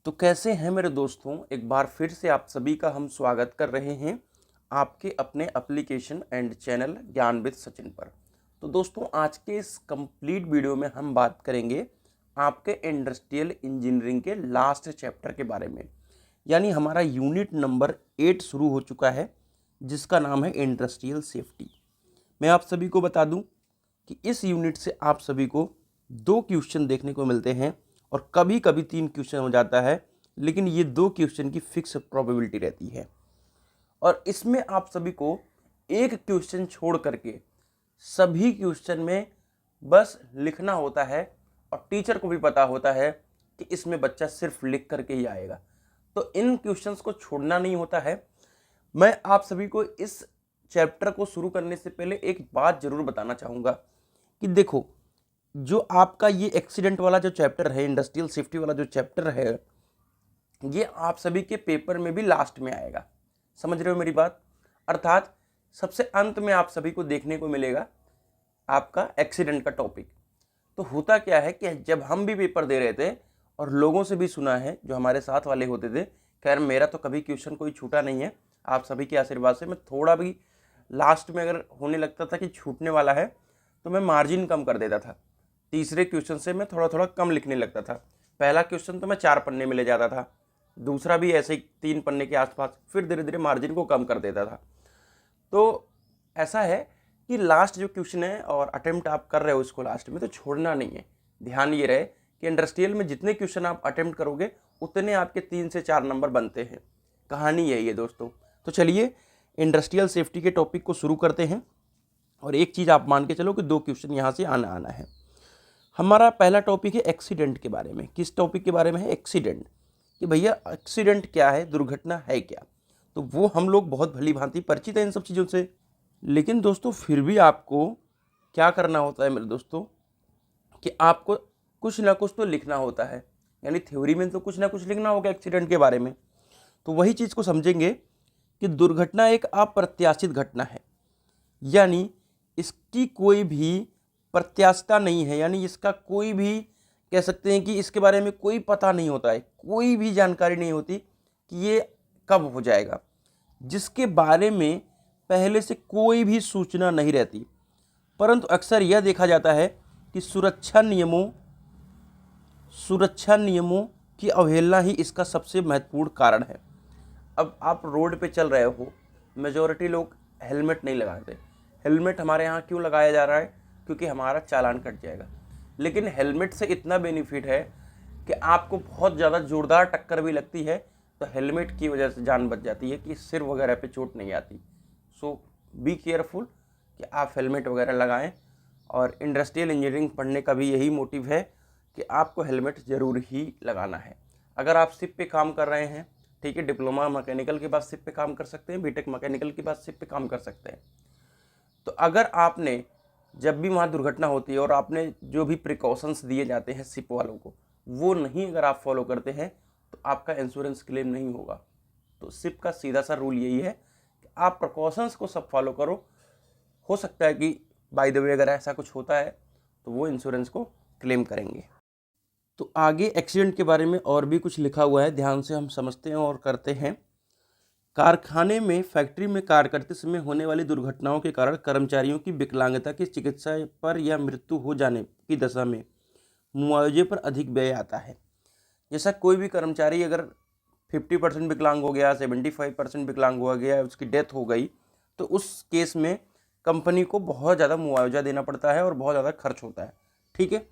तो कैसे हैं मेरे दोस्तों, एक बार फिर से आप सभी का हम स्वागत कर रहे हैं आपके अपने एप्लीकेशन एंड चैनल ज्ञान विद सचिन पर। तो दोस्तों, आज के इस कंप्लीट वीडियो में हम बात करेंगे आपके इंडस्ट्रियल इंजीनियरिंग के लास्ट चैप्टर के बारे में। यानी हमारा यूनिट नंबर 8 शुरू हो चुका है, जिसका नाम है इंडस्ट्रियल सेफ्टी। मैं आप सभी को बता दूं कि इस यूनिट से आप सभी को 2 क्वेश्चन देखने को मिलते हैं और कभी कभी 3 क्वेश्चन हो जाता है, लेकिन ये 2 क्वेश्चन की फिक्स प्रोबेबिलिटी रहती है। और इसमें आप सभी को एक क्वेश्चन छोड़ करके सभी क्वेश्चन में बस लिखना होता है, और टीचर को भी पता होता है कि इसमें बच्चा सिर्फ लिख करके ही आएगा। तो इन क्वेश्चंस को छोड़ना नहीं होता है। मैं आप सभी को इस चैप्टर को शुरू करने से पहले एक बात जरूर बताना चाहूँगा कि देखो, जो आपका ये एक्सीडेंट वाला जो चैप्टर है, इंडस्ट्रियल सेफ्टी वाला जो चैप्टर है, ये आप सभी के पेपर में भी लास्ट में आएगा। समझ रहे हो मेरी बात? अर्थात सबसे अंत में आप सभी को देखने को मिलेगा आपका एक्सीडेंट का टॉपिक। तो होता क्या है कि जब हम भी पेपर दे रहे थे और लोगों से भी सुना है जो हमारे साथ वाले होते थे, खैर मेरा तो कभी क्वेश्चन कोई छूटा नहीं है, आप सभी के आशीर्वाद से। मैं थोड़ा भी लास्ट में अगर होने लगता था कि छूटने वाला है तो मैं मार्जिन कम कर देता था। तीसरे क्वेश्चन से मैं थोड़ा थोड़ा कम लिखने लगता था। पहला क्वेश्चन तो मैं 4 पन्ने में ले जाता था, दूसरा भी ऐसे ही 3 पन्ने के आसपास, फिर धीरे धीरे मार्जिन को कम कर देता था। तो ऐसा है कि लास्ट जो क्वेश्चन है और अटेम्प्ट आप कर रहे हो इसको लास्ट में, तो छोड़ना नहीं है। ध्यान ये रहे कि इंडस्ट्रियल में जितने क्वेश्चन आप अटेम्प्ट करोगे उतने आपके 3 से 4 नंबर बनते हैं। कहानी है ये दोस्तों। तो चलिए इंडस्ट्रियल सेफ्टी के टॉपिक को शुरू करते हैं। और एक चीज़ आप मान के चलो कि 2 क्वेश्चन यहाँ से आना है। हमारा पहला टॉपिक है एक्सीडेंट के बारे में। किस टॉपिक के बारे में है? एक्सीडेंट। कि भैया एक्सीडेंट क्या है, दुर्घटना है क्या। तो वो हम लोग बहुत भली भांति परिचित हैं इन सब चीज़ों से। लेकिन दोस्तों फिर भी आपको क्या करना होता है मेरे दोस्तों, कि आपको कुछ ना कुछ तो लिखना होता है। यानी थ्योरी में तो कुछ ना कुछ लिखना होगा एक्सीडेंट के बारे में। तो वही चीज़ को समझेंगे कि दुर्घटना एक अप्रत्याशित घटना है, यानी इसकी कोई भी प्रत्याशिता नहीं है। यानी इसका कोई भी, कह सकते हैं कि इसके बारे में कोई पता नहीं होता है, कोई भी जानकारी नहीं होती कि ये कब हो जाएगा, जिसके बारे में पहले से कोई भी सूचना नहीं रहती। परंतु अक्सर यह देखा जाता है कि सुरक्षा नियमों की अवहेलना ही इसका सबसे महत्वपूर्ण कारण है। अब आप रोड पे चल रहे हो, मेजॉरिटी लोग हेलमेट नहीं लगाते। हेलमेट हमारे यहाँ क्यों लगाया जा रहा है? क्योंकि हमारा चालान कट जाएगा। लेकिन हेलमेट से इतना बेनिफिट है कि आपको बहुत ज़्यादा जोरदार टक्कर भी लगती है तो हेलमेट की वजह से जान बच जाती है, कि सिर वगैरह पे चोट नहीं आती। सो बी केयरफुल कि आप हेलमेट वगैरह लगाएं। और इंडस्ट्रियल इंजीनियरिंग पढ़ने का भी यही मोटिव है कि आपको हेलमेट ज़रूर ही लगाना है। अगर आप शिप पे काम कर रहे हैं, ठीक है, डिप्लोमा मैकेनिकल के बाद शिप पे काम कर सकते हैं, बीटेक मैकेनिकल के बाद शिप पे काम कर सकते हैं। तो अगर आपने जब भी वहाँ दुर्घटना होती है और आपने जो भी प्रिकॉशंस दिए जाते हैं शिप वालों को, वो नहीं अगर आप फॉलो करते हैं तो आपका इंश्योरेंस क्लेम नहीं होगा। तो शिप का सीधा सा रूल यही है कि आप प्रिकॉशंस को सब फॉलो करो। हो सकता है कि बाय द वे अगर ऐसा कुछ होता है तो वो इंश्योरेंस को क्लेम करेंगे। तो आगे एक्सीडेंट के बारे में और भी कुछ लिखा हुआ है, ध्यान से हम समझते हैं और करते हैं। कारखाने में, फैक्ट्री में कार्य करते समय होने वाली दुर्घटनाओं के कारण कर्मचारियों की विकलांगता की चिकित्सा पर या मृत्यु हो जाने की दशा में मुआवजे पर अधिक व्यय आता है। जैसा कोई भी कर्मचारी अगर 50% विकलांग हो गया, 75% विकलांग हो गया, उसकी डेथ हो गई, तो उस केस में कंपनी को बहुत ज़्यादा मुआवजा देना पड़ता है और बहुत ज़्यादा खर्च होता है। ठीक है,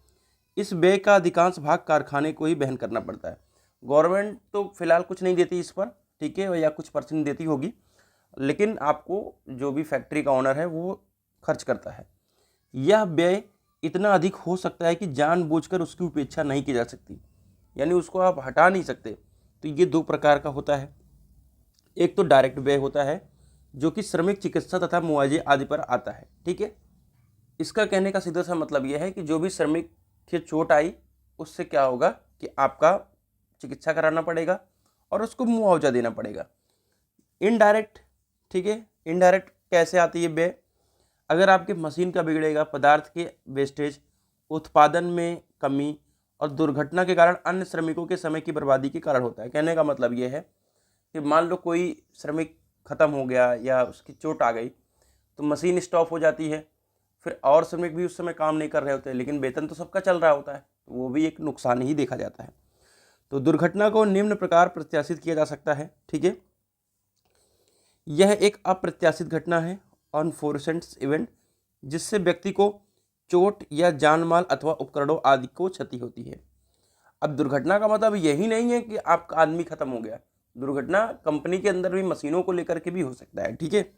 इस व्यय का अधिकांश भाग कारखाने को ही वहन करना पड़ता है। गवर्नमेंट तो फिलहाल कुछ नहीं देती इस पर, ठीक है, या कुछ परसेंट देती होगी, लेकिन आपको जो भी फैक्ट्री का ओनर है वो खर्च करता है। यह व्यय इतना अधिक हो सकता है कि जानबूझकर उसकी उपेक्षा नहीं की जा सकती, यानी उसको आप हटा नहीं सकते। तो ये 2 प्रकार का होता है। एक तो डायरेक्ट व्यय होता है जो कि श्रमिक चिकित्सा तथा मुआवजे आदि पर आता है। ठीक है, इसका कहने का सीधा सा मतलब यह है कि जो भी श्रमिक की चोट आई उससे क्या होगा कि आपका चिकित्सा कराना पड़ेगा और उसको मुआवजा देना पड़ेगा। इनडायरेक्ट, ठीक है, इनडायरेक्ट कैसे आती है व्यय? अगर आपके मशीन का बिगड़ेगा, पदार्थ के वेस्टेज, उत्पादन में कमी और दुर्घटना के कारण अन्य श्रमिकों के समय की बर्बादी के कारण होता है। कहने का मतलब ये है कि मान लो कोई श्रमिक ख़त्म हो गया या उसकी चोट आ गई तो मशीन स्टॉप हो जाती है, फिर और श्रमिक भी उस समय काम नहीं कर रहे होते, लेकिन वेतन तो सबका चल रहा होता है, तो वो भी एक नुकसान ही देखा जाता है। तो दुर्घटना को निम्न प्रकार प्रत्याशित किया जा सकता है। ठीक है, यह एक अप्रत्याशित घटना है, अनफोर्सेंट इवेंट, जिससे व्यक्ति को चोट या जानमाल अथवा उपकरणों आदि को क्षति होती है। अब दुर्घटना का मतलब यही नहीं है कि आपका आदमी खत्म हो गया, दुर्घटना कंपनी के अंदर भी मशीनों को लेकर के भी हो सकता है। ठीक है,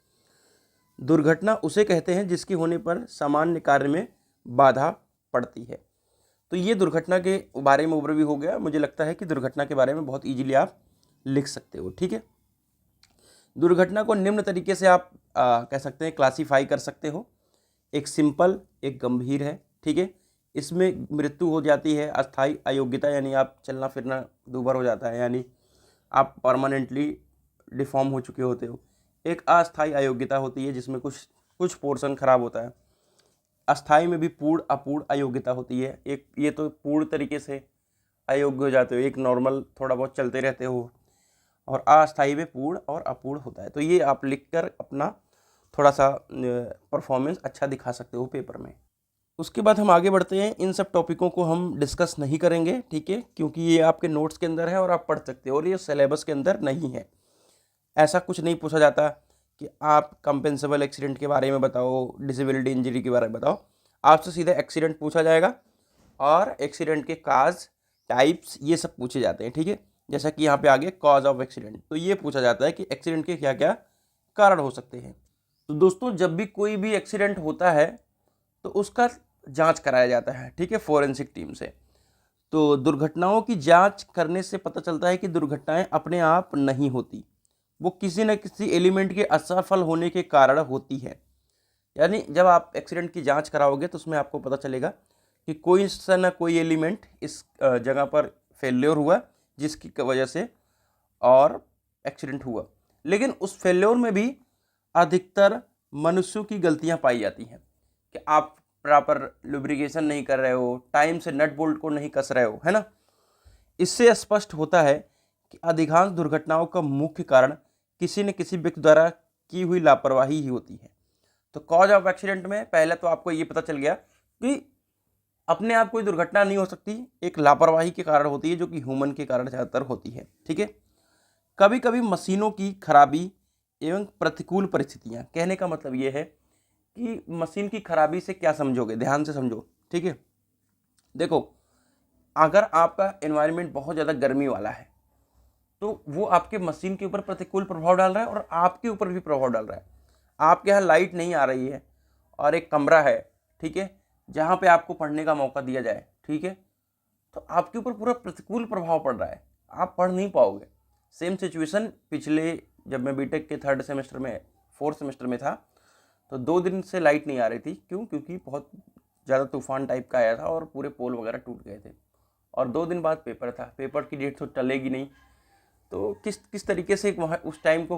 दुर्घटना उसे कहते हैं जिसके होने पर सामान्य कार्य में बाधा पड़ती है। तो ये दुर्घटना के बारे में ओवरव्यू हो गया। मुझे लगता है कि दुर्घटना के बारे में बहुत इजीली आप लिख सकते हो। ठीक है, दुर्घटना को निम्न तरीके से आप कह सकते हैं क्लासीफाई कर सकते हो। एक सिंपल, एक गंभीर है। ठीक है, इसमें मृत्यु हो जाती है, अस्थायी अयोग्यता यानी आप चलना फिरना दूभर हो जाता है, यानी आप परमानेंटली डिफॉर्म हो चुके होते हो। एक अस्थायी अयोग्यता होती है जिसमें कुछ पोर्शन खराब होता है। अस्थायी में भी पूर्ण अपूर्ण अयोग्यता होती है। एक ये तो पूर्ण तरीके से अयोग्य हो जाते हो, एक नॉर्मल थोड़ा बहुत चलते रहते हो, और अस्थायी में पूर्ण और अपूर्ण होता है। तो ये आप लिखकर अपना थोड़ा सा परफॉर्मेंस अच्छा दिखा सकते हो पेपर में। उसके बाद हम आगे बढ़ते हैं। इन सब टॉपिकों को हम डिस्कस नहीं करेंगे, ठीक है, क्योंकि ये आपके नोट्स के अंदर है और आप पढ़ सकते हो, और ये सिलेबस के अंदर नहीं है। ऐसा कुछ नहीं पूछा जाता कि आप कंपेंसेबल एक्सीडेंट के बारे में बताओ, डिसेबिलिटी इंजरी के बारे में बताओ। आपसे सीधा एक्सीडेंट पूछा जाएगा और एक्सीडेंट के काज, टाइप्स, ये सब पूछे जाते हैं। ठीक है, जैसा कि यहाँ पे आगे कॉज ऑफ एक्सीडेंट, तो ये पूछा जाता है कि एक्सीडेंट के क्या क्या कारण हो सकते हैं। तो दोस्तों, जब भी कोई भी एक्सीडेंट होता है तो उसका जांच कराया जाता है, ठीक है, फोरेंसिक टीम से। तो दुर्घटनाओं की जांच करने से पता चलता है कि दुर्घटनाएं अपने आप नहीं होती, वो किसी न किसी एलिमेंट के असफल होने के कारण होती है। यानी जब आप एक्सीडेंट की जांच कराओगे तो उसमें आपको पता चलेगा कि कोई सा न कोई एलिमेंट इस जगह पर फेल्योर हुआ जिसकी वजह से और एक्सीडेंट हुआ। लेकिन उस फेल्योर में भी अधिकतर मनुष्यों की गलतियां पाई जाती हैं कि आप प्रॉपर लुब्रिकेशन नहीं कर रहे हो, टाइम से नट बोल्ट को नहीं कस रहे हो, है ना। इससे स्पष्ट होता है कि अधिकांश दुर्घटनाओं का मुख्य कारण किसी न किसी व्यक्ति द्वारा की हुई लापरवाही ही होती है। तो कॉज ऑफ एक्सीडेंट में पहले तो आपको ये पता चल गया कि अपने आप कोई दुर्घटना नहीं हो सकती, एक लापरवाही के कारण होती है, जो कि ह्यूमन के कारण ज़्यादातर होती है। ठीक है, कभी कभी मशीनों की खराबी एवं प्रतिकूल परिस्थितियां, कहने का मतलब ये है कि मशीन की खराबी से क्या समझोगे, ध्यान से समझो। ठीक है, देखो, अगर आपका एनवायरनमेंट बहुत ज़्यादा गर्मी वाला है तो वो आपके मशीन के ऊपर प्रतिकूल प्रभाव डाल रहा है और आपके ऊपर भी प्रभाव डाल रहा है। आपके यहाँ लाइट नहीं आ रही है और एक कमरा है, ठीक है, जहाँ पे आपको पढ़ने का मौका दिया जाए, ठीक है, तो आपके ऊपर पूरा प्रतिकूल प्रभाव पड़ रहा है, आप पढ़ नहीं पाओगे। सेम सिचुएशन पिछले, जब मैं बीटेक के 3rd सेमेस्टर में 4th सेमेस्टर में था, तो 2 दिन से लाइट नहीं आ रही थी। क्यों? क्योंकि बहुत ज़्यादा तूफान टाइप का आया था और पूरे पोल वगैरह टूट गए थे, और 2 दिन बाद पेपर था। पेपर की डेट तो टलेगी नहीं, तो किस तरीके से वहाँ उस टाइम को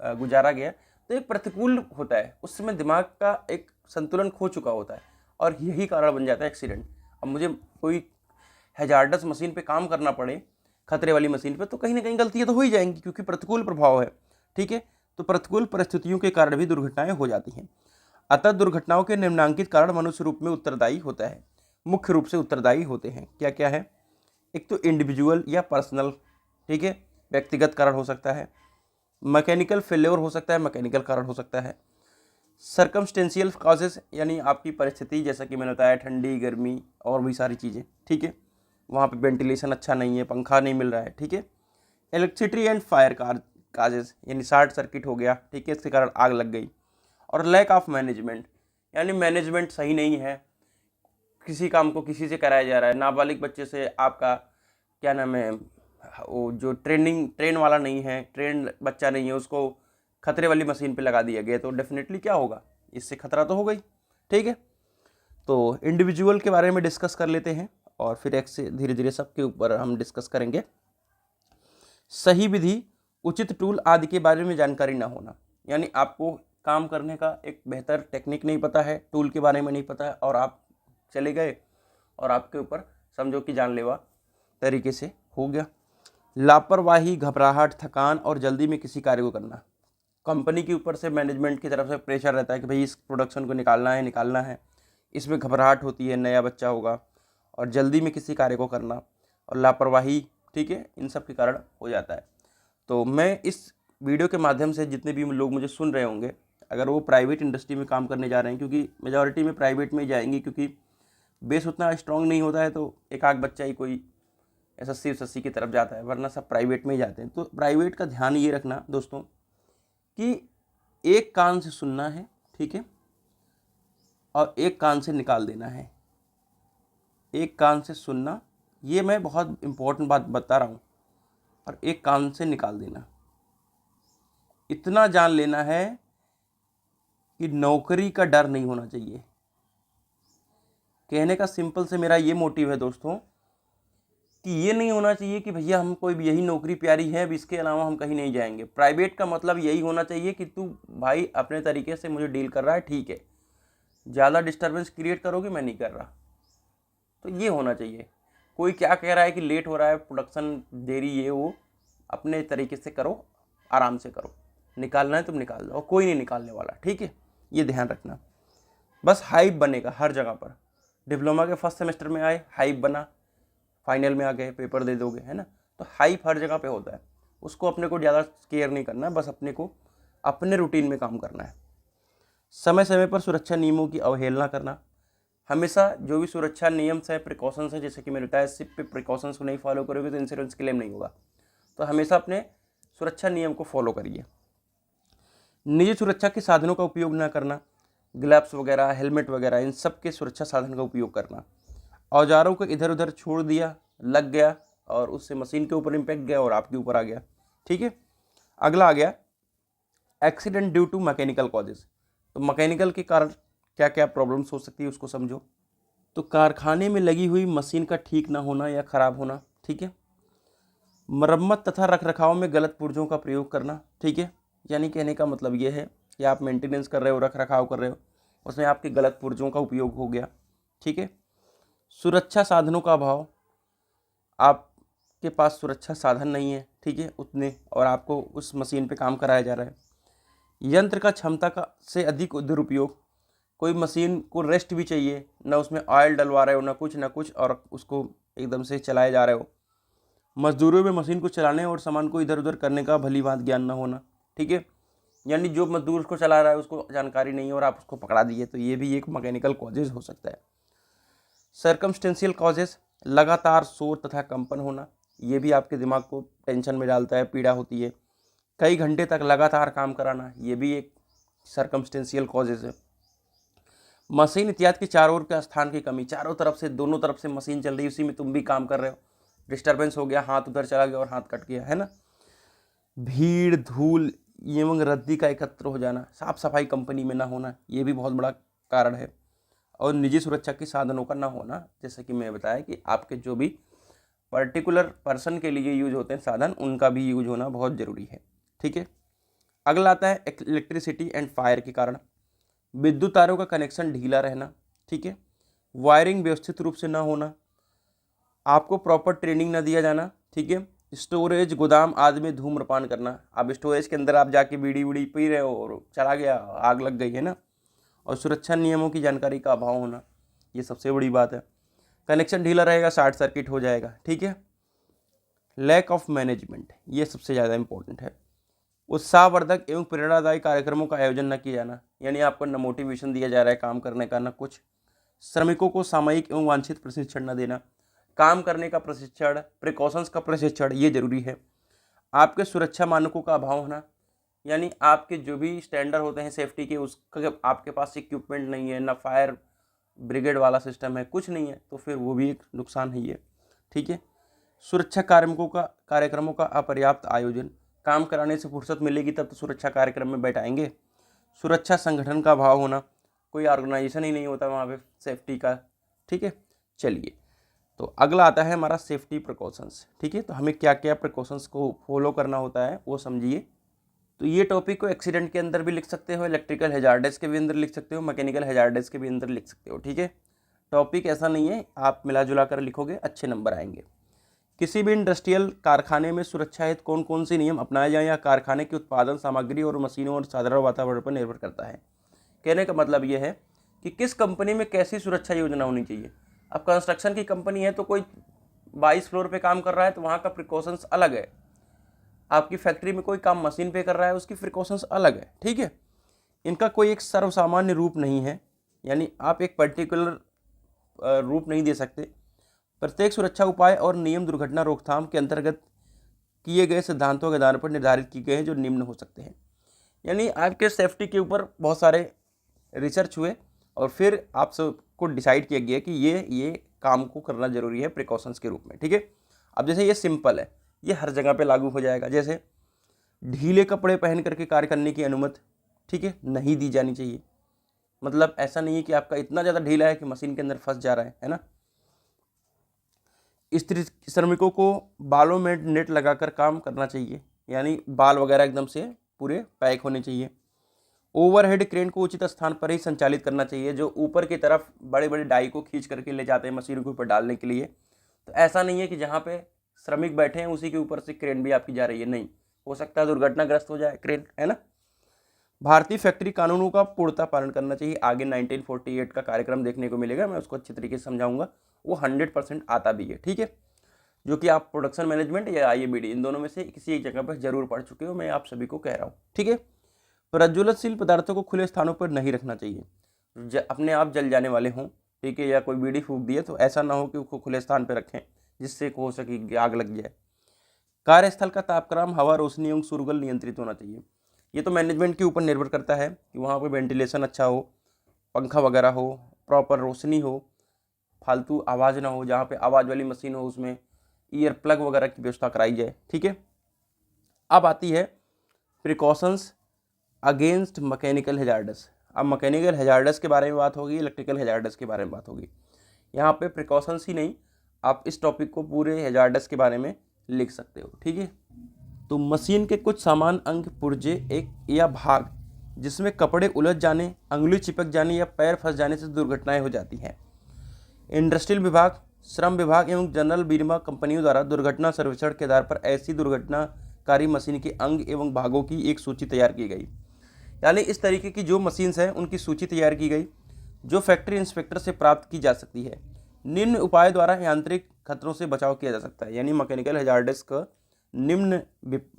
गुजारा गया। तो एक प्रतिकूल होता है, उस समय दिमाग का एक संतुलन खो चुका होता है, और यही कारण बन जाता है एक्सीडेंट। अब मुझे कोई हैजार्डस मशीन पे काम करना पड़े, खतरे वाली मशीन पे, तो कहीं ना कहीं गलतियाँ तो हो ही जाएंगी, क्योंकि प्रतिकूल प्रभाव है। ठीक है, तो प्रतिकूल परिस्थितियों के कारण भी दुर्घटनाएं हो जाती हैं। अतः दुर्घटनाओं के निम्नलिखित कारण मनुष्य रूप में उत्तरदायी होता है, मुख्य रूप से उत्तरदायी होते हैं। क्या क्या है? एक तो इंडिविजुअल या पर्सनल, ठीक है, व्यक्तिगत कारण हो सकता है। मैकेनिकल फेल्योर हो सकता है, मैकेनिकल कारण हो सकता है। सर्कमस्टेंशियल कॉजेज, यानी आपकी परिस्थिति, जैसा कि मैंने बताया, ठंडी, गर्मी और भी सारी चीज़ें, ठीक है, वहाँ पे वेंटिलेशन अच्छा नहीं है, पंखा नहीं मिल रहा है, ठीक है। इलेक्ट्रिसिटी एंड फायर काजेज, यानी शॉर्ट सर्किट हो गया, ठीक है, इसके कारण आग लग गई। और लैक ऑफ मैनेजमेंट, यानी मैनेजमेंट सही नहीं है, किसी काम को किसी से कराया जा रहा है, नाबालिग बच्चे से आपका क्या नाम है, वो जो ट्रेन वाला नहीं है, ट्रेन बच्चा नहीं है, उसको खतरे वाली मशीन पे लगा दिया गया, तो डेफिनेटली क्या होगा, इससे खतरा तो हो गई। ठीक है, तो इंडिविजुअल के बारे में डिस्कस कर लेते हैं और फिर एक से धीरे धीरे सबके ऊपर हम डिस्कस करेंगे। सही विधि, उचित टूल आदि के बारे में जानकारी ना होना, यानी आपको काम करने का एक बेहतर टेक्निक नहीं पता है, टूल के बारे में नहीं पता है, और आप चले गए और आपके ऊपर समझो कि जानलेवा तरीके से हो गया। लापरवाही, घबराहट, थकान और जल्दी में किसी कार्य को करना। कंपनी के ऊपर से मैनेजमेंट की तरफ से प्रेशर रहता है कि भाई इस प्रोडक्शन को निकालना है, इसमें घबराहट होती है, नया बच्चा होगा, और जल्दी में किसी कार्य को करना और लापरवाही, ठीक है, इन सब के कारण हो जाता है। तो मैं इस वीडियो के माध्यम से जितने भी लोग मुझे सुन रहे होंगे, अगर वो प्राइवेट इंडस्ट्री में काम करने जा रहे हैं, क्योंकि मेजॉरिटी में प्राइवेट में ही जाएंगे, क्योंकि बेस उतना स्ट्रांग नहीं होता है, तो एक आध बच्चा ही कोई SSC की तरफ जाता है, वरना सब प्राइवेट में ही जाते हैं। तो प्राइवेट का ध्यान ये रखना दोस्तों कि एक कान से सुनना है, ठीक है, और एक कान से निकाल देना है। एक कान से सुनना, ये मैं बहुत इम्पोर्टेंट बात बता रहा हूँ, और एक कान से निकाल देना। इतना जान लेना है कि नौकरी का डर नहीं होना चाहिए। कहने का सिंपल से मेरा ये मोटिव है दोस्तों कि ये नहीं होना चाहिए कि भैया हम कोई यही नौकरी प्यारी है, अब इसके अलावा हम कहीं नहीं जाएंगे। प्राइवेट का मतलब यही होना चाहिए कि तू भाई अपने तरीके से मुझे डील कर रहा है, ठीक है, ज़्यादा डिस्टर्बेंस क्रिएट करोगे मैं नहीं कर रहा। तो ये होना चाहिए। कोई क्या कह रहा है कि लेट हो रहा है, प्रोडक्शन देरी, ये वो, अपने तरीके से करो, आराम से करो, निकालना है तुम निकाल दो, कोई नहीं निकालने वाला, ठीक है, ये ध्यान रखना। बस हाइप बनेगा हर जगह पर। डिप्लोमा के फर्स्ट सेमेस्टर में आए, हाइप बना, फाइनल में आ गए, पेपर दे दोगे, है ना। तो हाइप हर जगह पे होता है, उसको अपने को ज़्यादा केयर नहीं करना है, बस अपने को अपने रूटीन में काम करना है। समय समय पर सुरक्षा नियमों की अवहेलना करना। हमेशा जो भी सुरक्षा नियम्स है, प्रिकॉशंस है, जैसे कि मैंने बताया, सिप पे प्रिकॉशंस को नहीं फॉलो करोगे तो इंश्योरेंस क्लेम नहीं होगा। तो हमेशा अपने सुरक्षा नियम को फॉलो करिए। निजी सुरक्षा के साधनों का उपयोग न करना, ग्लव्स वगैरह, हेलमेट वगैरह, इन सब के सुरक्षा साधन का उपयोग करना। औजारों को इधर उधर छोड़ दिया, लग गया, और उससे मशीन के ऊपर इम्पैक्ट गया और आपके ऊपर आ गया, ठीक है। अगला आ गया accident due to mechanical causes. तो मैकेनिकल के कारण क्या क्या प्रॉब्लम्स हो सकती है उसको समझो। तो कारखाने में लगी हुई मशीन का ठीक ना होना या ख़राब होना, ठीक है। मरम्मत तथा रखरखाव में गलत पुर्जों का प्रयोग करना, ठीक है। यानी कहने का मतलब ये है कि आप मेंटेनेंस कर रहे हो, रखरखाव कर रहे हो, उसमें आपके गलत पुर्जों का उपयोग हो गया, ठीक है। सुरक्षा साधनों का अभाव, आपके पास सुरक्षा साधन नहीं है, ठीक है, उतने, और आपको उस मशीन पे काम कराया जा रहा है। यंत्र का क्षमता का से अधिक दुरुपयोग। कोई मशीन को रेस्ट भी चाहिए, ना उसमें ऑयल डलवा रहे हो, ना कुछ, और उसको एकदम से चलाए जा रहे हो। मजदूरों में मशीन को चलाने और सामान को इधर उधर करने का भली भांति ज्ञान ना होना, ठीक है। यानी जो मजदूर उसको चला रहा है उसको जानकारी नहीं है और आप उसको पकड़ा दिए, तो ये भी एक मैकेनिकल कॉजेज हो सकता है। सर्कमस्टेंशियल कॉजेज, लगातार शोर तथा कंपन होना, ये भी आपके दिमाग को टेंशन में डालता है, पीड़ा होती है। कई घंटे तक लगातार काम कराना, ये भी एक सर्कमस्टेंशियल कॉजेज है। मशीन इत्यादि के चारों ओर के स्थान की कमी, चारों तरफ से, दोनों तरफ से मशीन चल रही है, उसी में तुम भी काम कर रहे हो, डिस्टर्बेंस हो गया, हाथ उधर चला गया और हाथ कट गया, है ना। भीड़, धूल एवं रद्दी का एकत्र हो जाना, साफ सफाई कंपनी में ना होना, ये भी बहुत बड़ा कारण है। और निजी सुरक्षा के साधनों का ना होना, जैसे कि मैं बताया कि आपके जो भी पर्टिकुलर पर्सन के लिए यूज होते हैं साधन, उनका भी यूज होना बहुत ज़रूरी है, ठीक है। अगला आता है इलेक्ट्रिसिटी एंड फायर के कारण। विद्युत तारों का कनेक्शन ढीला रहना, ठीक है। वायरिंग व्यवस्थित रूप से ना होना, आपको प्रॉपर ट्रेनिंग ना दिया जाना, ठीक है। स्टोरेज, गोदाम आदि में धूम्रपान करना। अब स्टोरेज के अंदर आप जाके बीड़ी उड़ी पी रहे हो और चला गया, आग लग गई, है ना। और सुरक्षा नियमों की जानकारी का अभाव होना, ये सबसे बड़ी बात है। कनेक्शन ढीला रहेगा, शॉर्ट सर्किट हो जाएगा, ठीक है। लैक ऑफ मैनेजमेंट, ये सबसे ज़्यादा इंपॉर्टेंट है। उत्साहवर्धक एवं प्रेरणादायी कार्यक्रमों का आयोजन न किया जाना, यानी आपको न मोटिवेशन दिया जा रहा है काम करने का, न कुछ। श्रमिकों को सामयिक एवं वांछित प्रशिक्षण न देना, काम करने का प्रशिक्षण, प्रिकॉशंस का प्रशिक्षण, ये जरूरी है। आपके सुरक्षा मानकों का अभाव होना, यानी आपके जो भी स्टैंडर्ड होते हैं सेफ्टी के, उसका आपके पास इक्विपमेंट नहीं है, ना फायर ब्रिगेड वाला सिस्टम है, कुछ नहीं है, तो फिर वो भी एक नुकसान ही है, ठीक है। सुरक्षा कार्यक्रमों का अपर्याप्त आयोजन, काम कराने से फुर्सत मिलेगी तब तो सुरक्षा कार्यक्रम में बैठाएंगे। सुरक्षा संगठन का अभाव होना, कोई ऑर्गेनाइजेशन ही नहीं होता वहाँ पे सेफ्टी का, ठीक है। चलिए, तो अगला आता है हमारा सेफ्टी प्रिकॉशंस, ठीक है। तो हमें क्या क्या प्रिकॉशंस को फॉलो करना होता है वो समझिए। तो ये टॉपिक को एक्सीडेंट के अंदर भी लिख सकते हो, इलेक्ट्रिकल हैजार्डेस के भी अंदर लिख सकते हो, मैकेनिकल हैजार्डेस के भी अंदर लिख सकते हो, ठीक है। टॉपिक ऐसा नहीं है, आप मिला जुला कर लिखोगे अच्छे नंबर आएंगे। किसी भी इंडस्ट्रियल कारखाने में सुरक्षा हेतु कौन कौन से नियम अपनाए जाएं या कारखाने की उत्पादन सामग्री और मशीनों और साधारण वातावरण पर निर्भर करता है। कहने का मतलब ये है कि किस कंपनी में कैसी सुरक्षा योजना होनी चाहिए। अब कंस्ट्रक्शन की कंपनी है तो कोई 22 फ्लोर पे काम कर रहा है तो वहाँ का प्रिकॉशंस अलग है। आपकी फैक्ट्री में कोई काम मशीन पे कर रहा है, उसकी प्रिकॉशंस अलग है, ठीक है। इनका कोई एक सर्वसामान्य रूप नहीं है, यानी आप एक पर्टिकुलर रूप नहीं दे सकते। प्रत्येक सुरक्षा उपाय और नियम दुर्घटना रोकथाम के अंतर्गत किए गए सिद्धांतों के आधार पर निर्धारित किए गए हैं, जो निम्न हो सकते हैं। यानी आपके सेफ्टी के ऊपर बहुत सारे रिसर्च हुए और फिर आप सबको डिसाइड किया गया कि ये काम को करना जरूरी है प्रिकॉशंस के रूप में, ठीक है। अब जैसे ये सिंपल है, ये हर जगह पे लागू हो जाएगा। जैसे ढीले कपड़े पहन करके कार्य करने की अनुमति, ठीक है, नहीं दी जानी चाहिए। मतलब ऐसा नहीं है कि आपका इतना ज़्यादा ढीला है कि मशीन के अंदर फंस जा रहा है ना। स्त्री श्रमिकों को बालों में नेट लगाकर काम करना चाहिए, यानी बाल वगैरह एकदम से पूरे पैक होने चाहिए। ओवरहेड क्रेन को उचित स्थान पर ही संचालित करना चाहिए, जो ऊपर की तरफ बड़े बड़े डाई को खींच करके ले जाते हैं मशीन के ऊपर डालने के लिए। तो ऐसा नहीं है कि जहाँ पे श्रमिक बैठे हैं उसी के ऊपर से क्रेन भी आपकी जा रही है, नहीं, हो सकता है दुर्घटनाग्रस्त हो जाए क्रेन, है ना। भारतीय फैक्ट्री कानूनों का पूर्णतः पालन करना चाहिए। आगे 1948 का कार्यक्रम देखने को मिलेगा, मैं उसको अच्छी तरीके से समझाऊंगा, वो 100% आता भी है, ठीक है, जो कि आप प्रोडक्शन मैनेजमेंट या IABD इन दोनों में से किसी एक जगह पर जरूर पढ़ चुके हो, मैं आप सभी को कह रहा हूँ, ठीक है। प्रज्वलनशील पदार्थों को खुले स्थानों पर नहीं रखना चाहिए, अपने आप जल जाने वाले हों, ठीक है, या कोई बीड़ी फूंक दिए तो ऐसा ना हो कि उसको खुले स्थान पर रखें जिससे हो सके कि आग लग जाए। कार्यस्थल का तापक्रम, हवा, रोशनी एवं सूर्यगल नियंत्रित होना चाहिए। ये तो मैनेजमेंट के ऊपर निर्भर करता है कि वहाँ पर वेंटिलेशन अच्छा हो, पंखा वगैरह हो, प्रॉपर रोशनी हो, फालतू आवाज़ ना हो, जहाँ पे आवाज़ वाली मशीन हो उसमें ईयर प्लग वगैरह की व्यवस्था कराई जाए, ठीक है। अब आती है प्रिकॉशंस अगेंस्ट मैकेनिकल हैजार्डस। अब मैकेनिकल हैजार्डस के बारे में बात होगी, इलेक्ट्रिकल हैजार्डस के बारे में बात होगी। यहाँ पे प्रिकॉशंस ही नहीं, आप इस टॉपिक को पूरे हैजार्डस के बारे में लिख सकते हो, ठीक है। तो मशीन के कुछ सामान, अंग, पुर्जे एक या भाग जिसमें कपड़े उलझ जाने, अंगुली चिपक जाने या पैर फंस जाने से दुर्घटनाएं हो जाती हैं। इंडस्ट्रियल विभाग, श्रम विभाग एवं जनरल बीमा कंपनियों द्वारा दुर्घटना सर्वेक्षण के आधार पर ऐसी दुर्घटनाकारी मशीन के अंग एवं भागों की एक सूची तैयार की गई। यानी इस तरीके की जो मशीन्स हैं उनकी सूची तैयार की गई, जो फैक्ट्री इंस्पेक्टर से प्राप्त की जा सकती है। निम्न उपाय द्वारा यांत्रिक खतरों से बचाव किया जा सकता है। यानी मैकेनिकल हैजार्डस का निम्न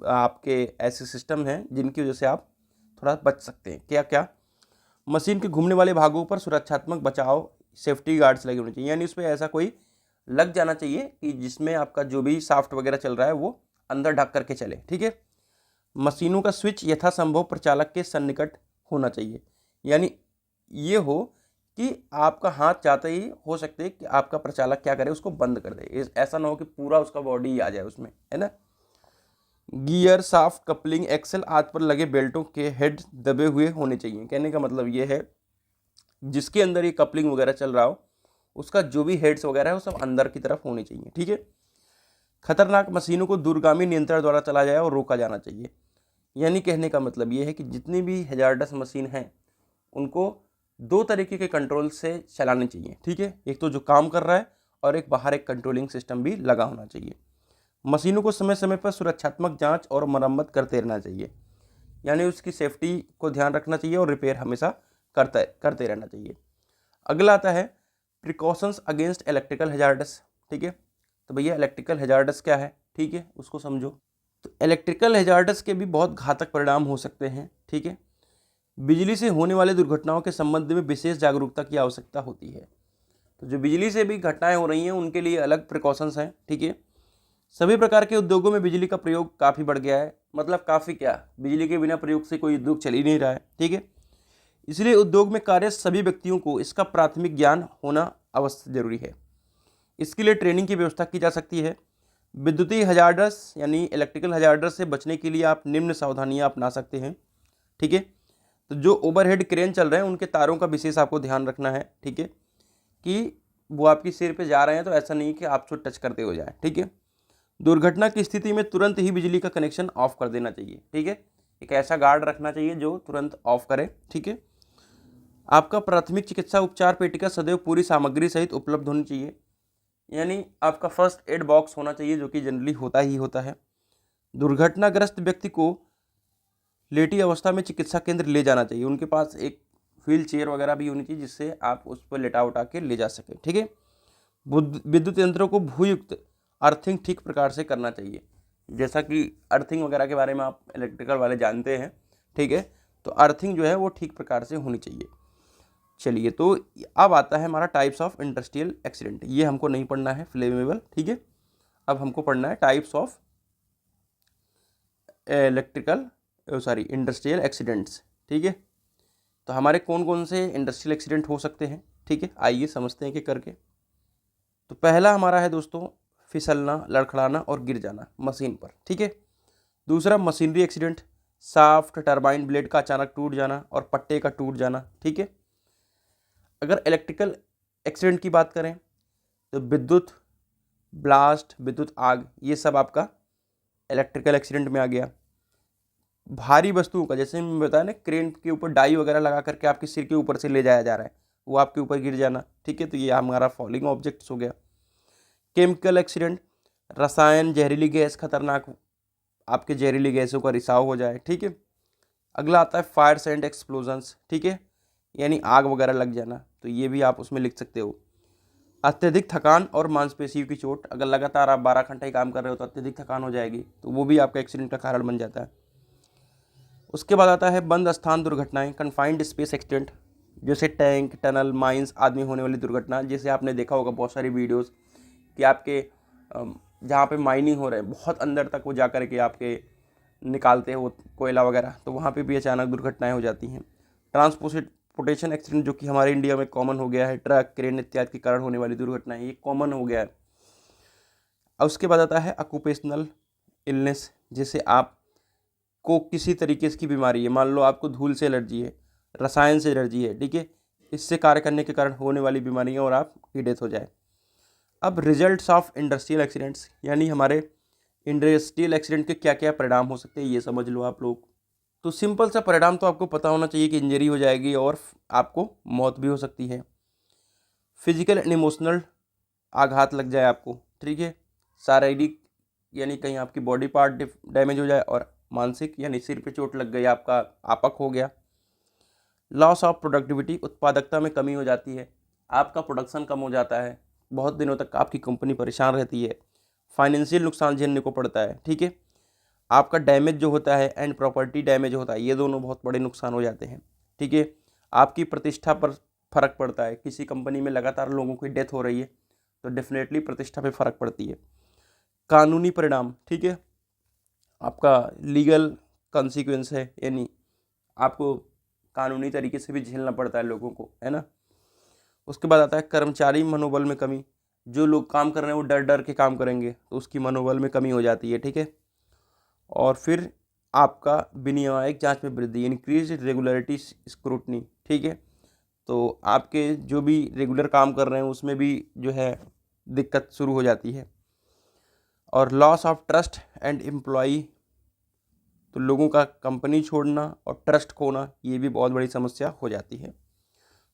आपके ऐसे सिस्टम हैं जिनकी वजह से आप थोड़ा बच सकते हैं। क्या क्या? मशीन के घूमने वाले भागों पर सुरक्षात्मक बचाव सेफ्टी गार्ड्स लगे होने चाहिए, यानी उस पर ऐसा कोई लग जाना चाहिए कि जिसमें आपका जो भी साफ्ट वगैरह चल रहा है वो अंदर ढक करके चले, ठीक है। मशीनों का स्विच यथासंभव प्रचालक के सन्निकट होना चाहिए, यानी ये हो कि आपका हाथ जाते ही हो सकते है कि आपका प्रचालक क्या करे, उसको बंद कर दे। ऐसा ना हो कि पूरा उसका बॉडी आ जाए उसमें, है ना। गियर, साफ्ट, कपलिंग, एक्सल आदि पर लगे बेल्टों के हेड दबे हुए होने चाहिए। कहने का मतलब ये है जिसके अंदर ये कपलिंग वगैरह चल रहा हो उसका जो भी हेड्स वगैरह है वो सब अंदर की तरफ होने चाहिए, ठीक है। खतरनाक मशीनों को दूरगामी नियंत्रण द्वारा चला जाए और रोका जाना चाहिए। यानी कहने का मतलब ये है कि जितनी भी हैजार्डस मशीन हैं उनको दो तरीके के कंट्रोल से चलाने चाहिए, ठीक है। एक तो जो काम कर रहा है और एक बाहर एक कंट्रोलिंग सिस्टम भी लगा होना चाहिए। मशीनों को समय समय पर सुरक्षात्मक जांच और मरम्मत करते रहना चाहिए, यानी उसकी सेफ्टी को ध्यान रखना चाहिए और रिपेयर हमेशा करते रहना चाहिए। अगला आता है प्रिकॉशंस अगेंस्ट इलेक्ट्रिकल हैजार्डस, ठीक है। तो भैया इलेक्ट्रिकल हैजार्डस क्या है, ठीक है, उसको समझो। तो इलेक्ट्रिकल हैजार्डस के भी बहुत घातक परिणाम हो सकते हैं, ठीक है। बिजली से होने वाली दुर्घटनाओं के संबंध में विशेष जागरूकता की आवश्यकता होती है। तो जो बिजली से भी घटनाएं हो रही हैं उनके लिए अलग प्रिकॉशंस हैं, ठीक है। सभी प्रकार के उद्योगों में बिजली का प्रयोग काफ़ी बढ़ गया है, मतलब काफ़ी क्या, बिजली के बिना प्रयोग से कोई उद्योग चल ही नहीं रहा है, ठीक है। इसलिए उद्योग में कार्य सभी व्यक्तियों को इसका प्राथमिक ज्ञान होना अवश्य जरूरी है। इसके लिए ट्रेनिंग की व्यवस्था की जा सकती है। विद्युतीय हैजार्डस यानी इलेक्ट्रिकल हैजार्डस से बचने के लिए आप निम्न सावधानियां अपना सकते हैं, ठीक है। तो जो ओवरहेड क्रेन चल रहे हैं उनके तारों का विशेष आपको ध्यान रखना है, ठीक है, कि वो आपकी सिर पे जा रहे हैं तो ऐसा नहीं कि आप उसको टच करते हो जाए, ठीक है। दुर्घटना की स्थिति में तुरंत ही बिजली का कनेक्शन ऑफ कर देना चाहिए, ठीक है। एक ऐसा गार्ड रखना चाहिए जो तुरंत ऑफ करे, ठीक है। आपका प्राथमिक चिकित्सा उपचार पेटिका सदैव पूरी सामग्री सहित उपलब्ध होनी चाहिए, यानी आपका फर्स्ट एड बॉक्स होना चाहिए, जो कि जनरली होता ही होता है। दुर्घटनाग्रस्त व्यक्ति को लेटी अवस्था में चिकित्सा केंद्र ले जाना चाहिए, उनके पास एक व्हील चेयर वगैरह भी होनी चाहिए जिससे आप उस पर लेटा उठा के ले जा सकें, ठीक है। विद्युत यंत्रों को भूयुक्त अर्थिंग ठीक प्रकार से करना चाहिए, जैसा कि अर्थिंग वगैरह के बारे में आप इलेक्ट्रिकल वाले जानते हैं, ठीक है। तो अर्थिंग जो है वो ठीक प्रकार से होनी चाहिए। चलिए, तो अब आता है हमारा टाइप्स ऑफ इंडस्ट्रियल एक्सीडेंट। ये हमको नहीं पढ़ना है फ्लेमेबल, ठीक है। अब हमको पढ़ना है टाइप्स ऑफ इंडस्ट्रियल एक्सीडेंट्स, ठीक है। तो हमारे कौन कौन से इंडस्ट्रियल एक्सीडेंट हो सकते हैं, ठीक है, आइए समझते हैं कि करके। तो पहला हमारा है दोस्तों फिसलना, लड़खड़ाना और गिर जाना मशीन पर, ठीक है। दूसरा machinery accident, shaft turbine blade का अचानक टूट जाना और पट्टे का टूट जाना, ठीक है। अगर इलेक्ट्रिकल एक्सीडेंट की बात करें तो विद्युत ब्लास्ट, विद्युत आग, ये सब आपका इलेक्ट्रिकल एक्सीडेंट में आ गया। भारी वस्तुओं का, जैसे मैं बताया ना, क्रेन के ऊपर डाई वगैरह लगा करके आपके सिर के ऊपर से ले जाया जा रहा है, वो आपके ऊपर गिर जाना, ठीक है। तो ये हमारा फॉलिंग ऑब्जेक्ट्स हो गया। केमिकल एक्सीडेंट, रसायन, जहरीली गैस, खतरनाक आपके जहरीली गैसों का रिसाव हो जाए, ठीक है। अगला आता है फायर्स एंड एक्सप्लोजन्स, ठीक है, यानी आग वगैरह लग जाना, तो ये भी आप उसमें लिख सकते हो। अत्यधिक थकान और मांसपेशियों की चोट, अगर लगातार आप 12 घंटे काम कर रहे हो तो अत्यधिक थकान हो जाएगी, तो वो भी आपका एक्सीडेंट का कारण बन जाता है। उसके बाद आता है बंद स्थान दुर्घटनाएं, कन्फाइंड स्पेस एक्सीडेंट, जैसे टैंक, टनल, माइंस आदि में होने वाली दुर्घटना। जैसे आपने देखा होगा बहुत सारी वीडियोस कि आपके जहाँ पे माइनिंग हो रहे हैं बहुत अंदर तक वो जा कर के आपके निकालते हैं वो कोयला वगैरह, तो वहाँ पे भी अचानक दुर्घटनाएं हो जाती हैं। ट्रांसपोर्टेशन एक्सीडेंट, जो कि हमारे इंडिया में कॉमन हो गया है, ट्रक, क्रेन इत्यादि के कारण होने वाली दुर्घटनाएं, ये कॉमन हो गया है। और उसके बाद आता है ऑक्यूपेशनल इलनेस, जैसे आप को किसी तरीके की बीमारी है, मान लो आपको धूल से एलर्जी है, रसायन से एलर्जी है, ठीक है, इससे कार्य करने के कारण होने वाली बीमारियां और आपकी डेथ हो जाए। अब रिजल्ट्स ऑफ इंडस्ट्रियल एक्सीडेंट्स, यानी हमारे इंडस्ट्रियल एक्सीडेंट के क्या क्या परिणाम हो सकते हैं, ये समझ लो आप लोग। तो सिंपल सा परिणाम तो आपको पता होना चाहिए कि इंजरी हो जाएगी और आपको मौत भी हो सकती है। फिजिकल एंड इमोशनल आघात लग जाए आपको, ठीक है, शारीरिक यानी कहीं आपकी बॉडी पार्ट डैमेज हो जाए, और मानसिक यानी सिर पे चोट लग गई, आपका आपक हो गया। लॉस ऑफ प्रोडक्टिविटी, उत्पादकता में कमी हो जाती है, आपका प्रोडक्शन कम हो जाता है, बहुत दिनों तक आपकी कंपनी परेशान रहती है। फाइनेंशियल नुकसान झेलने को पड़ता है, ठीक है। आपका डैमेज जो होता है एंड प्रॉपर्टी डैमेज होता है, ये दोनों बहुत बड़े नुकसान हो जाते हैं, ठीक है। आपकी प्रतिष्ठा पर फर्क पड़ता है, किसी कंपनी में लगातार लोगों की डेथ हो रही है तो डेफिनेटली प्रतिष्ठा पे फर्क पड़ती है। कानूनी परिणाम, ठीक है, आपका लीगल कॉन्सिक्वेंस है, यानी आपको कानूनी तरीके से भी झेलना पड़ता है लोगों को, है ना। उसके बाद आता है कर्मचारी मनोबल में कमी, जो लोग काम कर रहे हैं वो डर डर के काम करेंगे तो उसकी मनोबल में कमी हो जाती है, ठीक है। और फिर आपका विनियामक जांच में वृद्धि, इंक्रीज रेगुलरिटी स्क्रूटनी, ठीक है। तो आपके जो भी रेगुलर काम कर रहे हैं उसमें भी जो है दिक्कत शुरू हो जाती है। और loss of trust and employee, तो लोगों का कंपनी छोड़ना और ट्रस्ट खोना, ये भी बहुत बड़ी समस्या हो जाती है।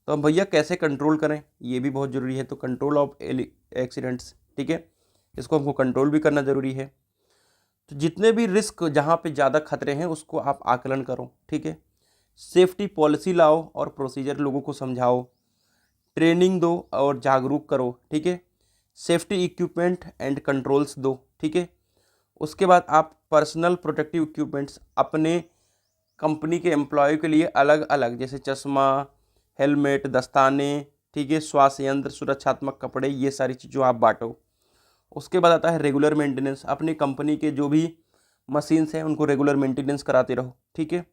तो अब भैया कैसे कंट्रोल करें, ये भी बहुत ज़रूरी है। तो कंट्रोल ऑफ एक्सीडेंट्स, ठीक है, इसको हमको कंट्रोल भी करना ज़रूरी है। तो जितने भी रिस्क, जहाँ पे ज़्यादा खतरे हैं उसको आप आकलन करो, ठीक है। सेफ्टी पॉलिसी लाओ और प्रोसीजर लोगों को समझाओ, ट्रेनिंग दो और जागरूक करो, ठीक है। सेफ्टी इक्विपमेंट एंड कंट्रोल्स दो, ठीक है। उसके बाद आप पर्सनल प्रोटेक्टिव इक्विपमेंट्स अपने कंपनी के एम्प्लॉय के लिए अलग अलग, जैसे चश्मा, हेलमेट, दस्ताने, ठीक है, श्वास यंत्र, सुरक्षात्मक कपड़े, ये सारी चीज़ों आप बांटो। उसके बाद आता है रेगुलर मेंटेनेंस, अपनी कंपनी के जो भी मशीन्स हैं उनको रेगुलर मेंटेनेंस कराते रहो, ठीक है।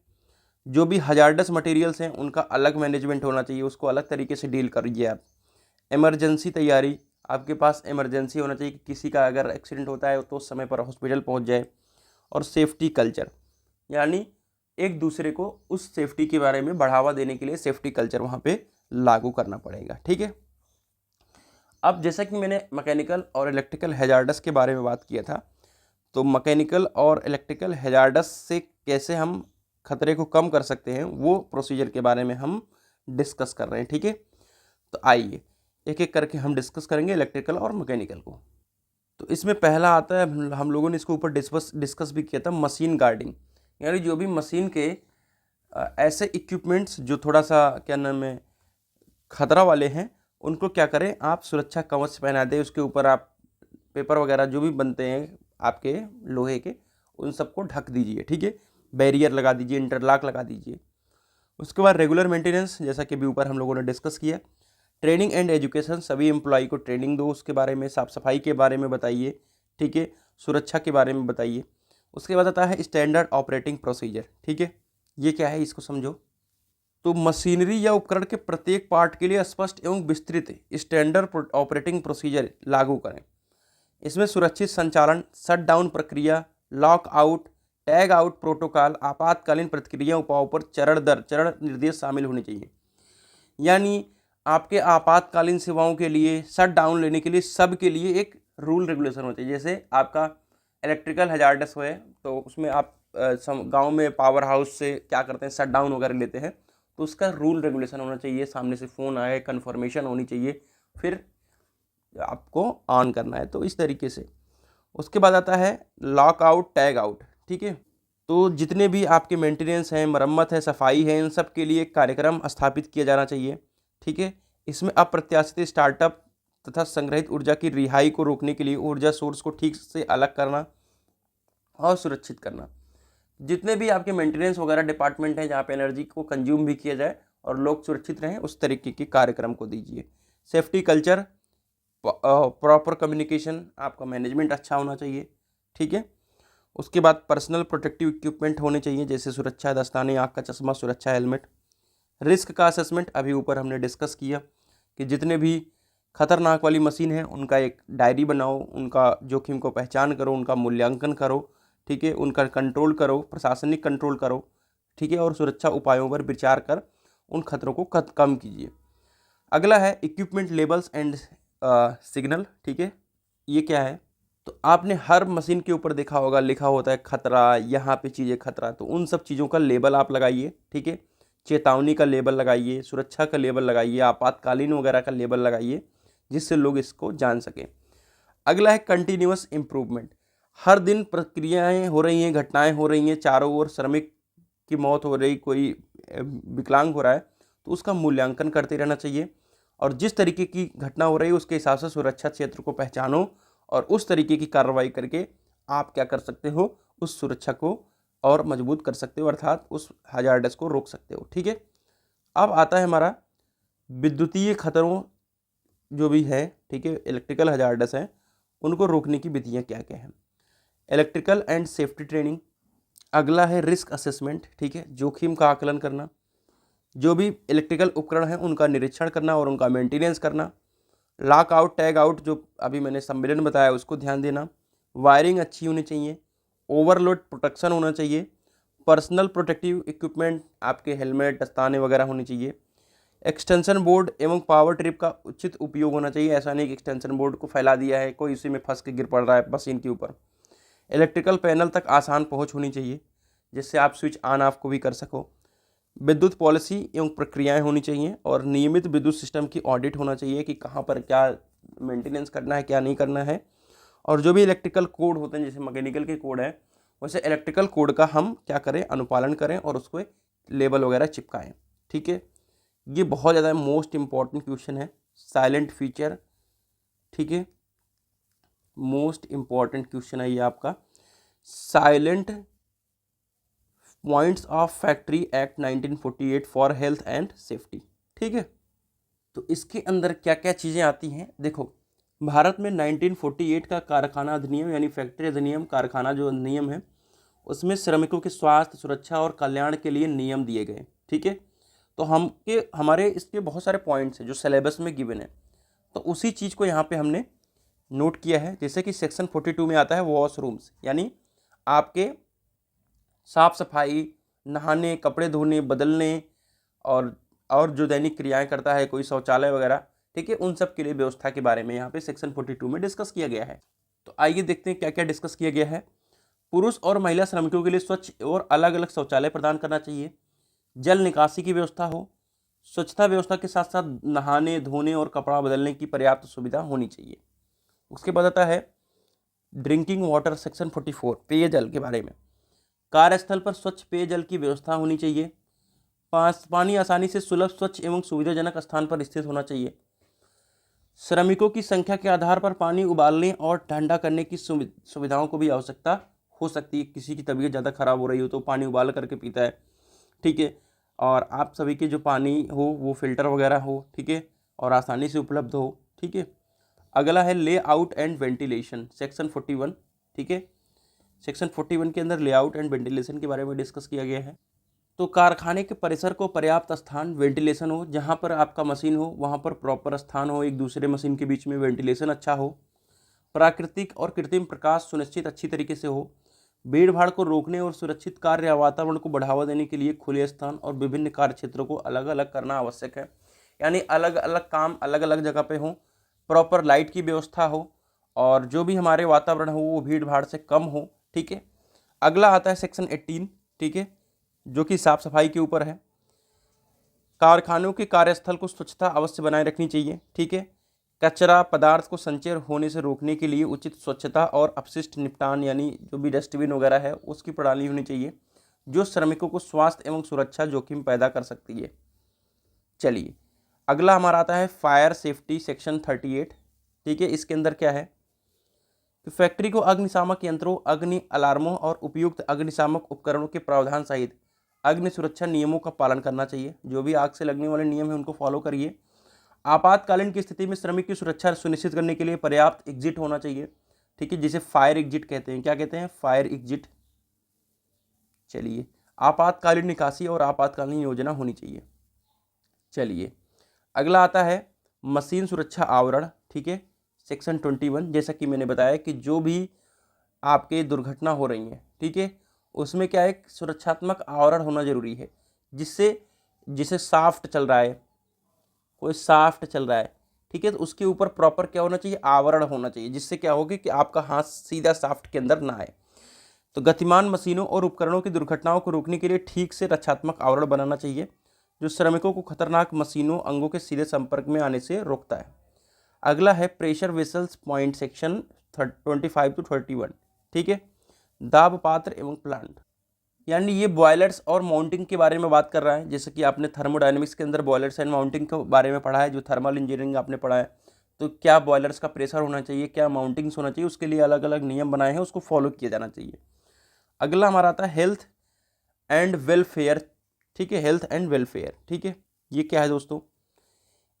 जो भी हजार्डस मटेरियल्स हैं उनका अलग मैनेजमेंट होना चाहिए, उसको अलग तरीके से डील करिए आप। इमरजेंसी तैयारी, आपके पास इमरजेंसी होना चाहिए कि किसी का अगर एक्सीडेंट होता है तो उस समय पर हॉस्पिटल पहुंच जाए। और सेफ्टी कल्चर, यानी एक दूसरे को उस सेफ्टी के बारे में बढ़ावा देने के लिए सेफ्टी कल्चर वहाँ पे लागू करना पड़ेगा, ठीक है। अब जैसा कि मैंने मैकेनिकल और इलेक्ट्रिकल हैजार्डस के बारे में बात किया था, तो मैकेनिकल और इलेक्ट्रिकल हैजार्डस से कैसे हम खतरे को कम कर सकते हैं वो प्रोसीजर के बारे में हम डिस्कस कर रहे हैं। ठीक है, तो आइए एक एक करके हम डिस्कस करेंगे इलेक्ट्रिकल और मैकेनिकल को। तो इसमें पहला आता है, हम लोगों ने इसके ऊपर डिस्कस भी किया था, मशीन गार्डिंग। यानी जो भी मशीन के ऐसे इक्विपमेंट्स जो थोड़ा सा क्या नाम है खतरा वाले हैं, उनको क्या करें आप सुरक्षा कवच पहना दें, उसके ऊपर आप पेपर वगैरह जो भी बनते हैं आपके लोहे के उन सबको ढक दीजिए। ठीक है, बैरियर लगा दीजिए, इंटरलॉक लगा दीजिए। उसके बाद रेगुलर मेंटेनेंस, जैसा कि अभी ऊपर हम लोगों ने डिस्कस किया। ट्रेनिंग एंड एजुकेशन, सभी एम्प्लॉय को ट्रेनिंग दो, उसके बारे में साफ़ सफाई के बारे में बताइए। ठीक है, सुरक्षा के बारे में बताइए। उसके बाद आता है स्टैंडर्ड ऑपरेटिंग प्रोसीजर। ठीक है, ये क्या है इसको समझो। तो मशीनरी या उपकरण के प्रत्येक पार्ट के लिए स्पष्ट एवं विस्तृत स्टैंडर्ड ऑपरेटिंग प्रोसीजर लागू करें। इसमें सुरक्षित संचालन, शटडाउन प्रक्रिया, lock out, tag out protocol, आपातकालीन प्रतिक्रिया उपायों पर चरण दर चरण निर्देश शामिल होने चाहिए। यानी आपके आपातकालीन सेवाओं के लिए, शट डाउन लेने के लिए, सब के लिए एक रूल रेगुलेशन होना चाहिए। जैसे आपका इलेक्ट्रिकल हजार्डस है तो उसमें आप गांव में पावर हाउस से क्या करते हैं, शट डाउन वगैरह लेते हैं, तो उसका रूल रेगुलेशन होना चाहिए, सामने से फ़ोन आए, कन्फर्मेशन होनी चाहिए, फिर आपको ऑन करना है। तो इस तरीके से। उसके बाद आता है लॉक आउट, टैग आउट। ठीक है, तो जितने भी आपके मेंटेनेंस हैं, मरम्मत है, सफाई है, इन सब के लिए एक कार्यक्रम स्थापित किया जाना चाहिए। ठीक है, इसमें अप्रत्याशित स्टार्टअप तथा संग्रहित ऊर्जा की रिहाई को रोकने के लिए ऊर्जा सोर्स को ठीक से अलग करना और सुरक्षित करना। जितने भी आपके मेंटेनेंस वगैरह डिपार्टमेंट हैं जहाँ पे एनर्जी को कंज्यूम भी किया जाए और लोग सुरक्षित रहें, उस तरीके के कार्यक्रम को दीजिए। सेफ्टी कल्चर, प्रॉपर कम्युनिकेशन, आपका मैनेजमेंट अच्छा होना चाहिए। ठीक है, उसके बाद पर्सनल प्रोटेक्टिव इक्विपमेंट होने चाहिए, जैसे सुरक्षा दस्ताने, आँख का चश्मा, सुरक्षा हेलमेट। रिस्क का असेसमेंट, अभी ऊपर हमने डिस्कस किया कि जितने भी खतरनाक वाली मशीन है उनका एक डायरी बनाओ, उनका जोखिम को पहचान करो, उनका मूल्यांकन करो। ठीक है, उनका कंट्रोल करो, प्रशासनिक कंट्रोल करो। ठीक है, और सुरक्षा उपायों पर विचार कर उन खतरों को कम कीजिए। अगला है इक्विपमेंट लेबल्स एंड सिग्नल। ठीक है, ये क्या है, तो आपने हर मशीन के ऊपर देखा होगा लिखा होता है खतरा, यहाँ पे चीज़ें खतरा, तो उन सब चीज़ों का लेबल आप लगाइए। ठीक है, चेतावनी का लेबल लगाइए, सुरक्षा का लेबल लगाइए, आपातकालीन वगैरह का लेबल लगाइए, जिससे लोग इसको जान सकें। अगला है कंटिन्यूअस इम्प्रूवमेंट। हर दिन प्रक्रियाएं हो रही हैं, घटनाएं हो रही हैं, चारों ओर श्रमिक की मौत हो रही, कोई विकलांग हो रहा है, तो उसका मूल्यांकन करते रहना चाहिए। और जिस तरीके की घटना हो रही है उसके हिसाब से सुरक्षा क्षेत्र को पहचानो और उस तरीके की कार्रवाई करके आप क्या कर सकते हो, उस सुरक्षा को और मजबूत कर सकते हो, अर्थात उस हजार्डस को रोक सकते हो। ठीक है, अब आता है हमारा विद्युतीय खतरों जो भी है। ठीक है, इलेक्ट्रिकल हजार्डस है, उनको रोकने की विधियाँ क्या क्या हैं। Electrical and safety training. अगला है रिस्क असेसमेंट। ठीक है, जोखिम का आकलन करना, जो भी इलेक्ट्रिकल उपकरण हैं उनका निरीक्षण करना और उनका मेंटेनेंस करना। लॉक आउट, टैग आउट जो अभी मैंने सम्मेलन बताया उसको ध्यान देना। वायरिंग अच्छी होनी चाहिए, ओवरलोड प्रोटेक्शन होना चाहिए, पर्सनल प्रोटेक्टिव इक्विपमेंट, आपके हेलमेट, दस्ताने वगैरह होने चाहिए। एक्सटेंशन बोर्ड एवं पावर ट्रिप का उचित उपयोग होना चाहिए। ऐसा नहीं कि एक्सटेंशन बोर्ड को फैला दिया है, कोई उसी में फंस के गिर पड़ रहा है मशीन के ऊपर। इलेक्ट्रिकल पैनल तक आसान पहुंच होनी चाहिए, जिससे आप स्विच ऑन ऑफ को भी कर सको। विद्युत पॉलिसी एवं प्रक्रियाएं होनी चाहिए और नियमित विद्युत सिस्टम की ऑडिट होना चाहिए कि कहाँ पर क्या मेंटेनेंस करना है, क्या नहीं करना है। और जो भी इलेक्ट्रिकल कोड होते हैं, जैसे मैकेनिकल के कोड है, वैसे इलेक्ट्रिकल कोड का हम क्या करें, अनुपालन करें और उसको लेबल वगैरह चिपकाएं। ठीक है, ये बहुत ज़्यादा मोस्ट इम्पॉर्टेंट क्वेश्चन है, साइलेंट फीचर। ठीक है, मोस्ट इम्पॉर्टेंट क्वेश्चन है ये आपका, silent points of factory act 1948 for health and safety. ठीक है, तो इसके अंदर क्या क्या चीज़ें आती हैं, देखो भारत में 1948 का कारखाना अधिनियम यानी फैक्ट्री अधिनियम, कारखाना जो नियम है, उसमें श्रमिकों के स्वास्थ्य, सुरक्षा और कल्याण के लिए नियम दिए गए। ठीक है, तो हमारे इसके बहुत सारे पॉइंट्स हैं जो सिलेबस में गिवन है, तो उसी चीज़ को यहाँ पे हमने नोट किया है। जैसे कि सेक्शन 42 में आता है वॉशरूम्स, यानी आपके साफ सफाई, नहाने, कपड़े धोने, बदलने और जो दैनिक क्रियाएं करता है, कोई शौचालय वगैरह, ठीक है, उन सब के लिए व्यवस्था के बारे में यहाँ पे सेक्शन 42 में डिस्कस किया गया है। तो आइए देखते हैं क्या क्या डिस्कस किया गया है। पुरुष और महिला श्रमिकों के लिए स्वच्छ और अलग अलग शौचालय प्रदान करना चाहिए। जल निकासी की व्यवस्था हो, स्वच्छता व्यवस्था के साथ साथ नहाने धोने और कपड़ा बदलने की पर्याप्त सुविधा होनी चाहिए। उसके बाद आता है ड्रिंकिंग वाटर सेक्शन 44, पेयजल के बारे में। कार्यस्थल पर स्वच्छ पेयजल की व्यवस्था होनी चाहिए। पानी आसानी से सुलभ, स्वच्छ एवं सुविधाजनक स्थान पर स्थित होना चाहिए। श्रमिकों की संख्या के आधार पर पानी उबालने और ठंडा करने की सुविधाओं को भी आवश्यकता हो सकती है। किसी की तबीयत ज़्यादा खराब हो रही हो तो पानी उबाल करके पीता है, ठीक है। और आप सभी के जो पानी हो वो फिल्टर वगैरह हो, ठीक है, और आसानी से उपलब्ध हो, ठीक है। अगला है लेआउट एंड वेंटिलेशन, सेक्शन 41, ठीक है। सेक्शन 41 के अंदर लेआउट एंड वेंटिलेशन के बारे में डिस्कस किया गया है। तो कारखाने के परिसर को पर्याप्त स्थान, वेंटिलेशन हो, जहाँ पर आपका मशीन हो वहाँ पर प्रॉपर स्थान हो, एक दूसरे मशीन के बीच में वेंटिलेशन अच्छा हो, प्राकृतिक और कृत्रिम प्रकाश सुनिश्चित अच्छी तरीके से हो, भीड़ भाड़ को रोकने और सुरक्षित कार्य या वातावरण को बढ़ावा देने के लिए खुले स्थान और विभिन्न कार्य क्षेत्रों को अलग अलग करना आवश्यक है। यानी अलग अलग काम अलग अलग जगह पे हो, प्रॉपर लाइट की व्यवस्था हो और जो भी हमारे वातावरण हो वो भीड़ भाड़ से कम हो, ठीक है। अगला आता है सेक्शन 18, ठीक है, जो कि साफ सफाई के ऊपर है। कारखानों के कार्यस्थल को स्वच्छता अवश्य बनाए रखनी चाहिए, ठीक है। कचरा पदार्थ को संचय होने से रोकने के लिए उचित स्वच्छता और अपशिष्ट निपटान यानी जो भी डस्टबिन वगैरह है उसकी प्रणाली होनी चाहिए, जो श्रमिकों को स्वास्थ्य एवं सुरक्षा जोखिम पैदा कर सकती है। चलिए अगला हमारा आता है फायर सेफ्टी सेक्शन 38, ठीक है। इसके अंदर क्या है कि फैक्ट्री को अग्निशामक यंत्रों, अग्नि अलार्मों और उपयुक्त अग्निशामक उपकरणों के प्रावधान सहित अग्नि सुरक्षा नियमों का पालन करना चाहिए। जो भी आग से लगने वाले नियम है उनको फॉलो करिए। आपातकालीन की स्थिति में श्रमिक की सुरक्षा सुनिश्चित करने के लिए पर्याप्त एग्जिट होना चाहिए, ठीक है, जिसे फायर एग्जिट कहते हैं। क्या कहते हैं? Fire exit. चलिए आपातकालीन निकासी और आपातकालीन योजना होनी चाहिए। चलिए अगला आता है मशीन सुरक्षा आवरण, ठीक है, सेक्शन 21। जैसा कि मैंने बताया कि जो भी आपके दुर्घटना हो रही है, ठीक है, उसमें क्या है सुरक्षात्मक आवरण होना जरूरी है, जिसे साफ्ट चल रहा है, कोई साफ्ट चल रहा है, ठीक है, तो उसके ऊपर प्रॉपर क्या होना चाहिए? आवरण होना चाहिए, जिससे क्या होगी कि आपका हाथ सीधा साफ्ट के अंदर ना आए। तो गतिमान मशीनों और उपकरणों की दुर्घटनाओं को रोकने के लिए ठीक से रक्षात्मक आवरण बनाना चाहिए, जो श्रमिकों को खतरनाक मशीनों अंगों के सीधे संपर्क में आने से रोकता है। अगला है pressure vessels point, section 25 to 31, ठीक है, दाब पात्र एवं प्लांट। यानी ये बॉयलर्स और माउंटिंग के बारे में बात कर रहा है। जैसे कि आपने थर्मोडायनेमिक्स के अंदर बॉयलर्स एंड माउंटिंग के बारे में पढ़ा है, जो थर्मल इंजीनियरिंग आपने पढ़ा है। तो क्या बॉयलर्स का प्रेशर होना चाहिए, क्या माउंटिंग्स होना चाहिए, उसके लिए अलग अलग नियम बनाए हैं, उसको फॉलो किया जाना चाहिए। अगला हमारा आता है हेल्थ एंड वेलफेयर, ठीक है, हेल्थ एंड वेलफेयर, ठीक है। ये क्या है दोस्तों?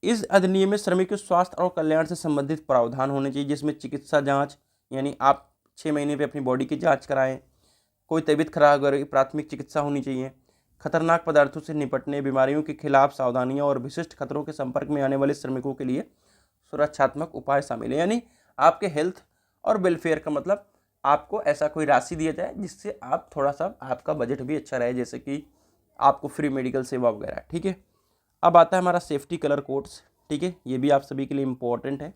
इस अधिनियम में श्रमिक के स्वास्थ्य और कल्याण से संबंधित प्रावधान होने चाहिए, जिसमें चिकित्सा जांच, यानी आप 6 महीने पे अपनी बॉडी की जांच कराएं, कोई तबीयत खराब अगर प्राथमिक चिकित्सा होनी चाहिए, खतरनाक पदार्थों से निपटने, बीमारियों के खिलाफ सावधानियां और विशिष्ट खतरों के संपर्क में आने वाले श्रमिकों के लिए सुरक्षात्मक उपाय शामिल है। यानी आपके हेल्थ और वेलफेयर का मतलब आपको ऐसा कोई राशि दिया जाए जिससे आप थोड़ा सा आपका बजट भी अच्छा रहे, जैसे कि आपको फ्री मेडिकल सेवा वगैरह, ठीक है। अब आता है हमारा सेफ्टी कलर कोड्स, ठीक है, ये भी आप सभी के लिए इम्पोर्टेंट है।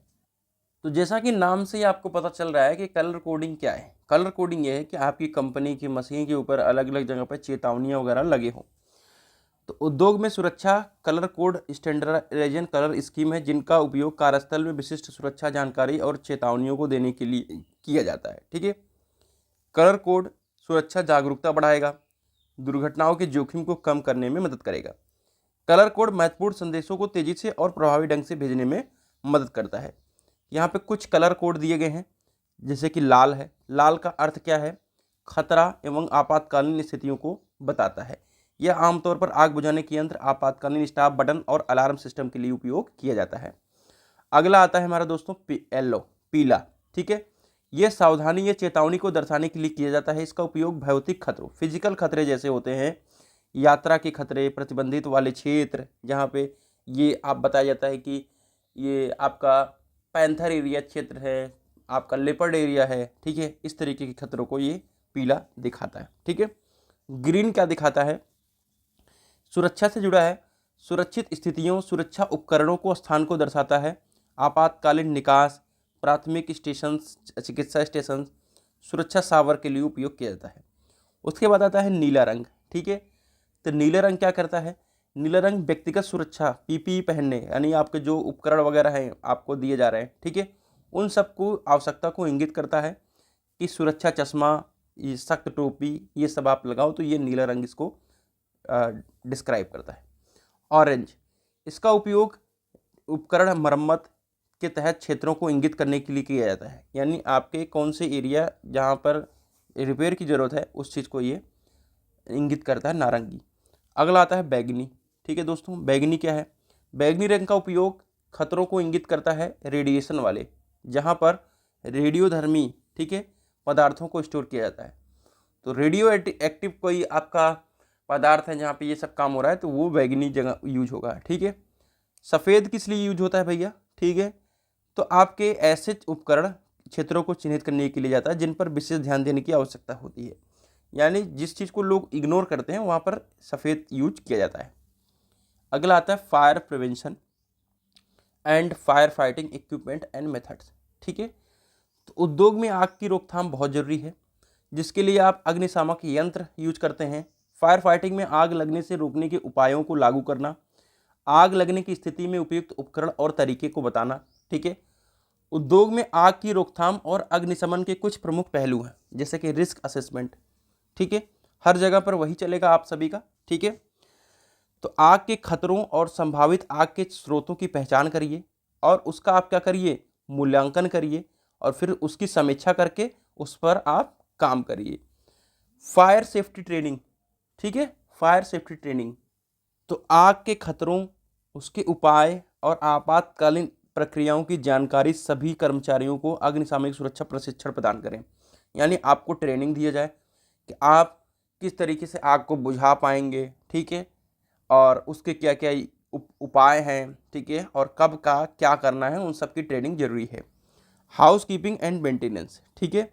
तो जैसा कि नाम से ही आपको पता चल रहा है कि कलर कोडिंग क्या है। कलर कोडिंग ये है कि आपकी कंपनी की मशीन के ऊपर अलग अलग जगह पर चेतावनियां वगैरह लगे हों। तो उद्योग में सुरक्षा colour code standardisation colour scheme है, जिनका उपयोग कार्यस्थल में विशिष्ट सुरक्षा जानकारी और चेतावनियों को देने के लिए किया जाता है, ठीक है। कलर कोड सुरक्षा जागरूकता बढ़ाएगा, दुर्घटनाओं के जोखिम को कम करने में मदद करेगा। कलर कोड महत्वपूर्ण संदेशों को तेजी से और प्रभावी ढंग से भेजने में मदद करता है। यहाँ पे कुछ कलर कोड दिए गए हैं, जैसे कि लाल है। लाल का अर्थ क्या है? खतरा एवं आपातकालीन स्थितियों को बताता है। यह आमतौर पर आग बुझाने के यंत्र, आपातकालीन स्टॉप बटन और अलार्म सिस्टम के लिए उपयोग किया जाता है। अगला आता है हमारा दोस्तों येलो, पीला, ठीक है। यह सावधानी या चेतावनी को दर्शाने के लिए किया जाता है। इसका उपयोग भौतिक खतरों, फिजिकल खतरे जैसे होते हैं, यात्रा के खतरे, प्रतिबंधित वाले क्षेत्र जहाँ पे ये आप बताया जाता है कि ये आपका पैंथर एरिया क्षेत्र है, आपका लेपर्ड एरिया है, ठीक है, इस तरीके के खतरों को ये पीला दिखाता है, ठीक है। ग्रीन क्या दिखाता है? सुरक्षा से जुड़ा है, सुरक्षित स्थितियों, सुरक्षा उपकरणों को स्थान को दर्शाता है, आपातकालीन निकास, प्राथमिक स्टेशन, चिकित्सा स्टेशन, सुरक्षा सावर के लिए उपयोग किया जाता है। उसके बाद आता है नीला रंग, ठीक है। तो नीले रंग क्या करता है? नीला रंग व्यक्तिगत सुरक्षा पीपीई पहनने, यानी आपके जो उपकरण वगैरह हैं आपको दिए जा रहे हैं, ठीक है, उन सबको आवश्यकता को इंगित करता है कि सुरक्षा चश्मा, ये सख्त टोपी, ये सब आप लगाओ, तो ये नीला रंग इसको डिस्क्राइब करता है। ऑरेंज, इसका उपयोग उपकरण मरम्मत के तहत क्षेत्रों को इंगित करने के लिए किया जाता है, यानी आपके कौन से एरिया जहाँ पर रिपेयर की ज़रूरत है उस चीज़ को ये इंगित करता है, नारंगी। अगला आता है बैगनी। ठीक है दोस्तों, बैगनी क्या है? बैगनी रंग का उपयोग खतरों को इंगित करता है रेडिएशन वाले, जहाँ पर रेडियोधर्मी, ठीक है, पदार्थों को स्टोर किया जाता है। तो रेडियो एक्टिव कोई आपका पदार्थ है जहाँ पे ये सब काम हो रहा है, तो वो बैगनी जगह यूज होगा। ठीक है। सफ़ेद किस लिए यूज होता है भैया? ठीक है, तो आपके ऐसे उपकरण क्षेत्रों को चिन्हित करने के लिए जाता है जिन पर विशेष ध्यान देने की आवश्यकता होती है, यानी जिस चीज़ को लोग इग्नोर करते हैं वहाँ पर सफ़ेद यूज किया जाता है। अगला आता है fire prevention and fire fighting equipment and methods. ठीक है, तो उद्योग में आग की रोकथाम बहुत ज़रूरी है, जिसके लिए आप अग्निशामक यंत्र यूज करते हैं। फायर फाइटिंग में आग लगने से रोकने के उपायों को लागू करना, आग लगने की स्थिति में उपयुक्त उपकरण और तरीके को बताना। ठीक है, उद्योग में आग की रोकथाम और अग्निशमन के कुछ प्रमुख पहलू हैं, जैसे कि रिस्क असेसमेंट। ठीक है, हर जगह पर वही चलेगा आप सभी का। ठीक है, तो आग के खतरों और संभावित आग के स्रोतों की पहचान करिए और उसका आप क्या करिए, मूल्यांकन करिए और फिर उसकी समीक्षा करके उस पर आप काम करिए। Fire safety training. ठीक है, फायर सेफ्टी ट्रेनिंग, तो आग के खतरों, उसके उपाय और आपातकालीन प्रक्रियाओं की जानकारी सभी कर्मचारियों को अग्निशामक सुरक्षा प्रशिक्षण प्रदान करें, यानी आपको ट्रेनिंग दिया जाए कि आप किस तरीके से आग को बुझा पाएंगे। ठीक है, और उसके क्या क्या उपाय हैं, ठीक है, और कब का क्या करना है, उन सब की ट्रेनिंग जरूरी है। House keeping and maintenance. ठीक है,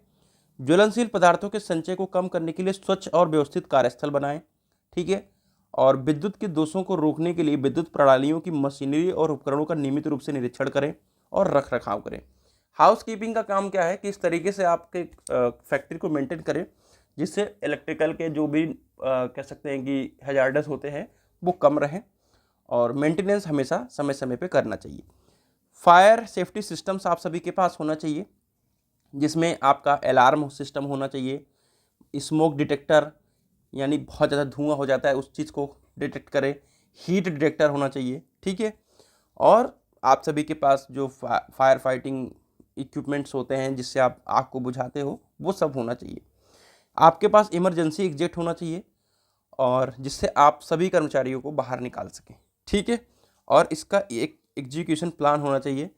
ज्वलनशील पदार्थों के संचय को कम करने के लिए स्वच्छ और व्यवस्थित कार्यस्थल बनाएं। ठीक है, और विद्युत के दोषों को रोकने के लिए विद्युत प्रणालियों की मशीनरी और उपकरणों का नियमित रूप से निरीक्षण करें और रख रखाव करें। हाउस कीपिंग का काम क्या है कि इस तरीके से आपके फैक्ट्री को मेंटेन करें जिससे इलेक्ट्रिकल के जो भी कह सकते हैं कि हैजार्डस होते हैं वो कम रहें, और मेंटेनेंस हमेशा समय समय पे करना चाहिए। फायर सेफ्टी सिस्टम्स आप सभी के पास होना चाहिए, जिसमें आपका अलार्म सिस्टम होना चाहिए, स्मोक डिटेक्टर, यानी बहुत ज़्यादा धुआं हो जाता है उस चीज़ को डिटेक्ट करे, हीट डिटेक्टर होना चाहिए। ठीक है, और आप सभी के पास जो फायर फाइटिंग इक्विपमेंट्स होते हैं जिससे आप आग को बुझाते हो वो सब होना चाहिए। आपके पास इमरजेंसी एग्जिट होना चाहिए और जिससे आप सभी कर्मचारियों को बाहर निकाल सकें। ठीक है, और इसका एक एग्जीक्यूशन प्लान होना चाहिए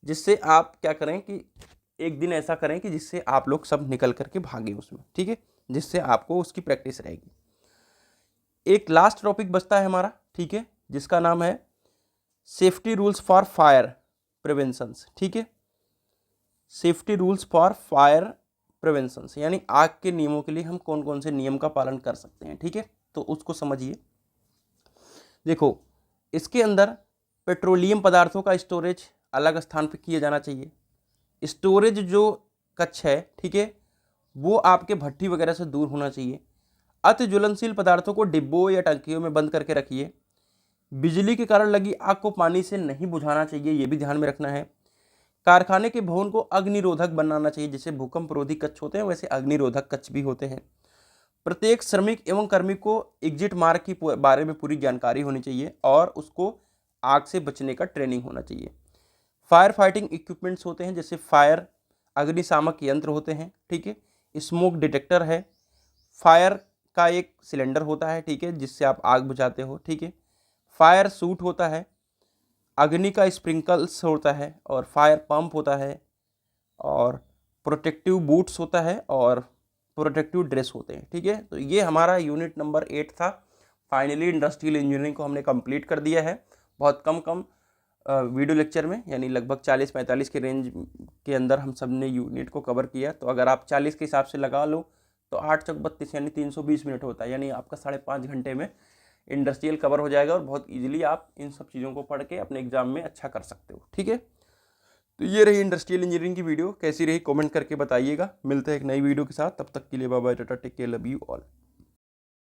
जिससे आप क्या करें कि एक दिन ऐसा करें कि जिससे आप लोग सब निकल करके भागें उसमें। ठीक है, जिससे आपको उसकी प्रैक्टिस रहेगी। एक लास्ट टॉपिक बचता है हमारा, ठीक है, जिसका नाम है safety rules for fire preventions. ठीक है, safety rules for fire preventions, यानी आग के नियमों के लिए हम कौन कौन से नियम का पालन कर सकते हैं। ठीक है, तो उसको समझिए। देखो, इसके अंदर पेट्रोलियम पदार्थों का स्टोरेज अलग स्थान पर किया जाना चाहिए। स्टोरेज जो कक्ष है, ठीक है, वो आपके भट्टी वगैरह से दूर होना चाहिए। अति ज्वलनशील पदार्थों को डिब्बों या टंकियों में बंद करके रखिए। बिजली के कारण लगी आग को पानी से नहीं बुझाना चाहिए, ये भी ध्यान में रखना है। कारखाने के भवन को अग्निरोधक बनाना चाहिए, जैसे भूकंप रोधी कक्ष होते हैं वैसे अग्निरोधक कक्ष भी होते हैं। प्रत्येक श्रमिक एवं कर्मी को एग्जिट मार्ग के बारे में पूरी जानकारी होनी चाहिए और उसको आग से बचने का ट्रेनिंग होना चाहिए। फायर फाइटिंग इक्विपमेंट्स होते हैं, जैसे फायर अग्निशामक यंत्र होते हैं। ठीक है, स्मोक डिटेक्टर है, फायर का एक सिलेंडर होता है, ठीक है, जिससे आप आग बुझाते हो। ठीक है, फायर सूट होता है, अग्नि का स्प्रिंकल्स होता है, और फायर पंप होता है, और प्रोटेक्टिव बूट्स होता है, और प्रोटेक्टिव ड्रेस होते हैं। ठीक है, तो ये हमारा यूनिट नंबर 8 था। फाइनली इंडस्ट्रियल इंजीनियरिंग को हमने कंप्लीट कर दिया है बहुत कम वीडियो लेक्चर में, यानी लगभग 40-45 के रेंज के अंदर हम सब ने यूनिट को कवर किया। तो अगर आप 40 के हिसाब से लगा लो तो 8 चौक 32 यानी 320 मिनट होता है, यानी आपका 5.5 घंटे में इंडस्ट्रियल कवर हो जाएगा और बहुत इजीली आप इन सब चीज़ों को पढ़ के अपने एग्जाम में अच्छा कर सकते हो। ठीक है, तो ये रही इंडस्ट्रियल इंजीनियरिंग की वीडियो, कैसी रही कमेंट करके बताइएगा। मिलते हैं एक नई वीडियो के साथ, तब तक के लिए bye bye, tata, take care, love you all.